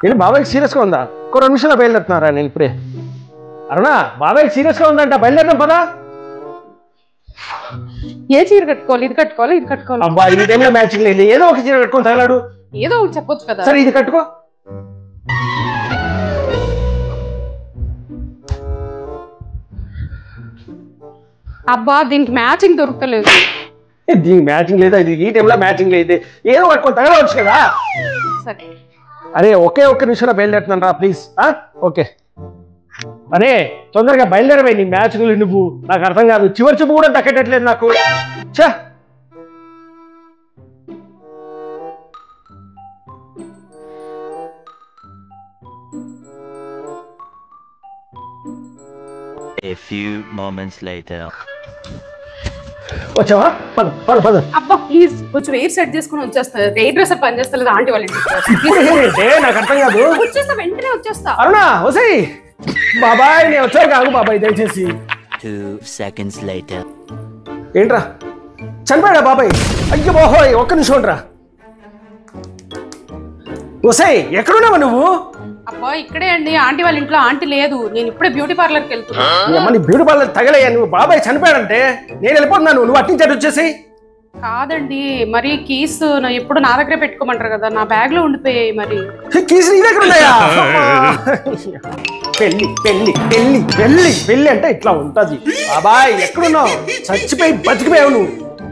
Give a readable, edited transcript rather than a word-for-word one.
ఏంటి బాబాయ్ సీరియస్గా ఉందా? ఒక 2 నిమిషాలు బయలుదేరుతున్నారా? నేను ఇప్పుడే. అరుణా, బాబాయ్ సీరియస్గా ఉందంట, బయలుదేరదాం పదా. ఏ చీర కట్టుకోవాలి? ఇది కట్టుకోవాలి, ఇది కట్టుకోవాలి. అబ్బా, ఈ టైంలో మ్యాచింగ్ లేదు. ఏదో ఒక చీర కట్టుకొని తగలాడు. ఏదో ఒకటి చెప్పొచ్చు కదా. సరే, ఇది కట్టుకో. అబ్బా, దీనికి మ్యాచింగ్ దొరకలేదు. దీనికి మ్యాచింగ్ లేదా? ఇది ఈ టైంలో మ్యాచింగ్ లేదు. ఏదో కట్టుకొని తగలవచ్చు కదా. సరే. అరే, ఒక్క నిమిషంలో బయలుదేరుతున్నాను రా ప్లీజ్. ఓకే. అరే తొందరగా బయలుదేరవే. నీ మ్యాచ్లు నువ్వు నాకు అర్థం కాదు. చివరి చూపు కూడా దక్కటట్లేదు నాకు. చా A few moments later. వచ్చావా? పద పద పద. అబ్బా ప్లీజ్ కొంచెం ఎయిర్ సెట్ చేసుకుని వచ్చేస్తా. ఎయిర్ డ్రెస్ పని చేస్తలేదు ఆంటీ వాళ్ళ ఇంటికి. నాకు అర్థం కాదు. వచ్చేస్తా, వెంటనే వచ్చేస్తా. అరుణా వసై. బాబాయ్ నేను వచ్చాను కాదు బాబాయ్, దయచేసి. 2 seconds later. ఏంట్రా చనిపోయాడా బాబాయ్? అయ్యో బాహోయ్, ఒక్క నిమిషం ఉండరా. వసై ఎక్కడున్నావా నువ్వు? అబ్బా ఇక్కడే అండి, ఆంటీ వాళ్ళ ఇంట్లో ఆంటీ లేదు. నేను ఇప్పుడే బ్యూటీ పార్లర్కి వెళ్తున్నా. నీ బ్యూటీ పార్లర్ తగలయ్యా. నువ్వు బాబాయ్ చనిపోయాడంటే నేను వెళ్ళిపోతున్నాను. నువ్వు అట్టించాడు వచ్చేసి. కాదండి, మరి కీస్ ఎప్పుడు నా దగ్గరే పెట్టుకోమంటారు కదా, నా బ్యాగ్ లో ఉండిపోయాయి. మరి కీస్ నీ దగ్గర ఉన్నాయా? పెళ్ళి పెళ్ళి పెళ్ళి పెళ్ళి పెళ్ళి అంటే ఇట్లా ఉంటది. బాబాయ్ ఎక్కడున్నావు? చచ్చిపోయి బతికిపోయావు నువ్వు.